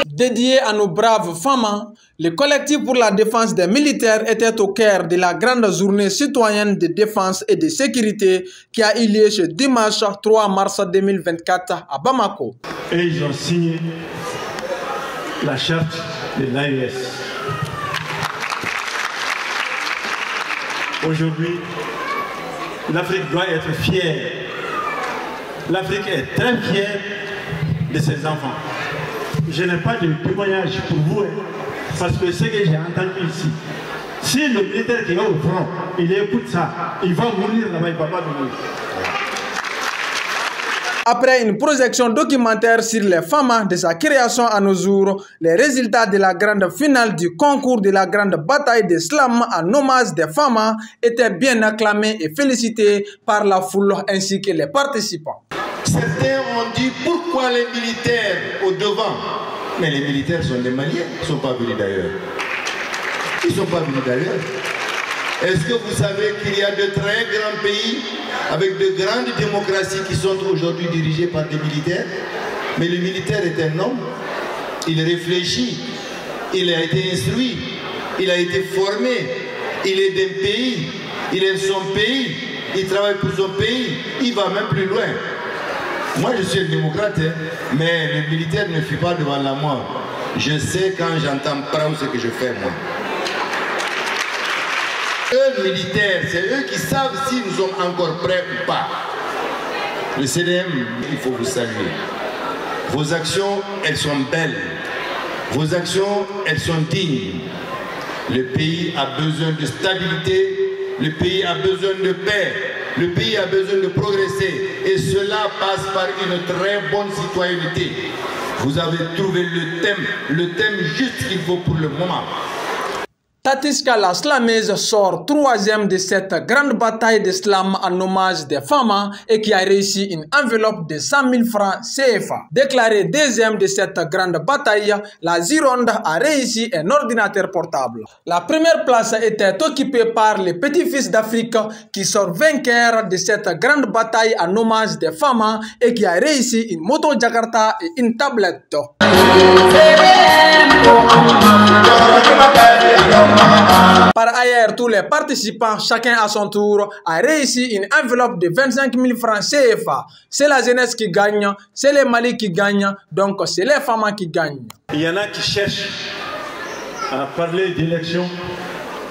Dédié à nos braves femmes, le collectif pour la défense des militaires était au cœur de la grande journée citoyenne de défense et de sécurité qui a eu lieu ce dimanche 3 mars 2024 à Bamako. Et ils ont signé la charte de l'AES. Aujourd'hui, l'Afrique doit être fière. L'Afrique est très fière de ses enfants. Je n'ai pas de témoignage pour vous, parce que ce que j'ai entendu ici, si le militaire qui est au front, il écoute ça, il va mourir là-bas, il ne va pas mourir. Après une projection documentaire sur les femmes de sa création à nos jours, les résultats de la grande finale du concours de la grande bataille des slams en hommage des femmes étaient bien acclamés et félicités par la foule ainsi que les participants. Certains ont dit pourquoi les militaires au devant? Mais les militaires sont des Maliens, ils ne sont pas venus d'ailleurs. Ils ne sont pas venus d'ailleurs. Est-ce que vous savez qu'il y a de très grands pays avec de grandes démocraties qui sont aujourd'hui dirigées par des militaires? Mais le militaire est un homme, il réfléchit, il a été instruit, il a été formé, il est d'un pays, il aime son pays, il travaille pour son pays, il va même plus loin. Moi je suis un démocrate, mais le militaire ne fuit pas devant la mort. Je sais quand j'entends prendre ce que je fais moi. Eux militaires, c'est eux qui savent si nous sommes encore prêts ou pas. Le CDM, il faut vous saluer. Vos actions, elles sont belles. Vos actions, elles sont dignes. Le pays a besoin de stabilité, le pays a besoin de paix, le pays a besoin de progresser. Et cela passe par une très bonne citoyenneté. Vous avez trouvé le thème juste qu'il faut pour le moment. Tatiska la slameuse sort troisième de cette grande bataille de slam en hommage des femmes et qui a réussi une enveloppe de 100 000 francs CFA. Déclarée deuxième de cette grande bataille, la Gironde a réussi un ordinateur portable. La première place était occupée par les petits-fils d'Afrique qui sont vainqueurs de cette grande bataille en hommage des femmes et qui a réussi une moto Jakarta et une tablette. Par ailleurs, tous les participants, chacun à son tour, a réussi une enveloppe de 25 000 francs CFA. C'est la jeunesse qui gagne, c'est les Mali qui gagnent, donc c'est les femmes qui gagnent. Il y en a qui cherchent à parler d'élections,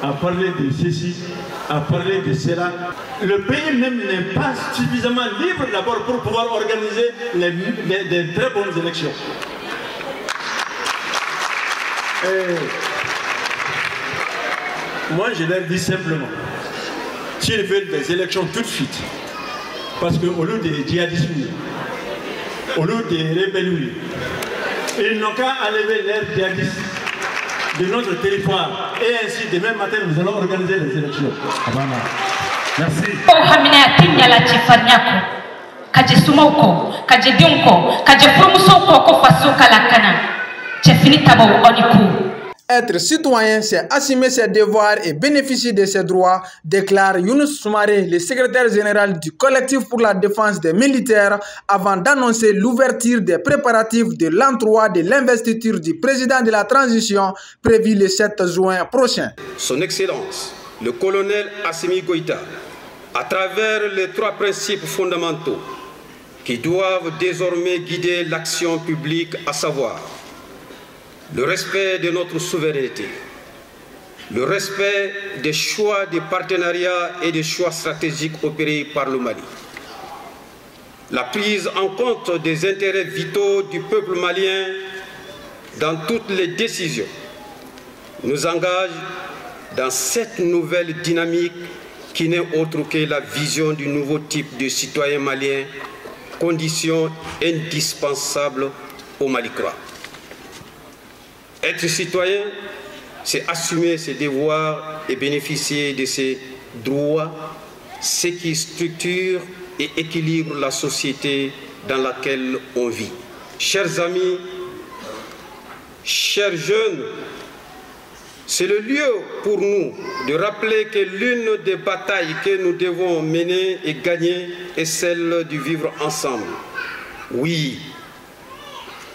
à parler de ceci, à parler de cela. Le pays même n'est pas suffisamment libre d'abord pour pouvoir organiser des très bonnes élections. Moi, je leur dis simplement, s'ils veulent des élections tout de suite, parce qu'au lieu des djihadistes, au lieu des rebelles, ils n'ont qu'à enlever l'air djihadiste de notre territoire. Et ainsi, demain matin, nous allons organiser les élections. Merci. Être citoyen, c'est assumer ses devoirs et bénéficier de ses droits, déclare Younous Soumaré, le secrétaire général du collectif pour la défense des militaires, avant d'annoncer l'ouverture des préparatifs de l'entroi de l'investiture du président de la transition prévu le 7 juin prochain. Son Excellence, le colonel Assimi Goïta, à travers les 3 principes fondamentaux qui doivent désormais guider l'action publique, à savoir le respect de notre souveraineté, le respect des choix de partenariat et des choix stratégiques opérés par le Mali, la prise en compte des intérêts vitaux du peuple malien dans toutes les décisions, nous engage dans cette nouvelle dynamique qui n'est autre que la vision du nouveau type de citoyen malien, condition indispensable au Mali-Croix. Être citoyen, c'est assumer ses devoirs et bénéficier de ses droits, ce qui structure et équilibre la société dans laquelle on vit. Chers amis, chers jeunes, C'est le lieu pour nous de rappeler que l'une des batailles que nous devons mener et gagner est celle du vivre ensemble. Oui,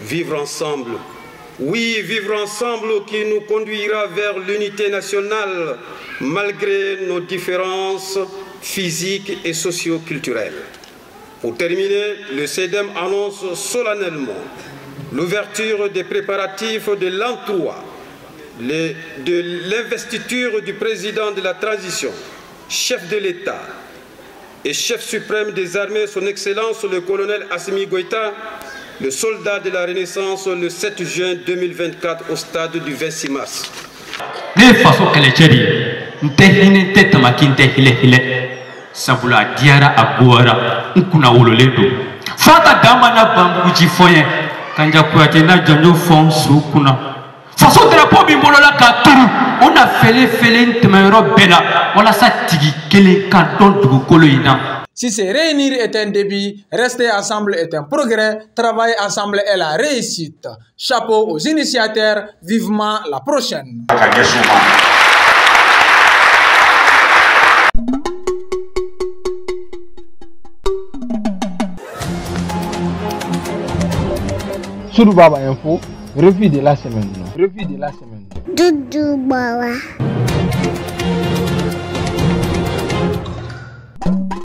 vivre ensemble. Oui, vivre ensemble qui nous conduira vers l'unité nationale malgré nos différences physiques et socio-culturelles. Pour terminer, le CEDEM annonce solennellement l'ouverture des préparatifs de l'an 3 de l'investiture du président de la transition, chef de l'État et chef suprême des armées, son Excellence le colonel Assimi Goïta, le soldat de la Renaissance, le 7 juin 2024 au stade du 26 mars. De façon que les chéris, n'tehine tetamaki hile sabula diara aguara nkuna wololedo fata dama na bangu jifoye kanja kuate na jonyo fon sukuna façon drapeau bimbolola katuru on a fele ntemairo bela wala satigi kele kanton dugukolo ina. Si se réunir est un début, rester ensemble est un progrès, travailler ensemble est la réussite. Chapeau aux initiateurs, vivement la prochaine. Soudou Baba Info, revue de la semaine. Doudou Baba.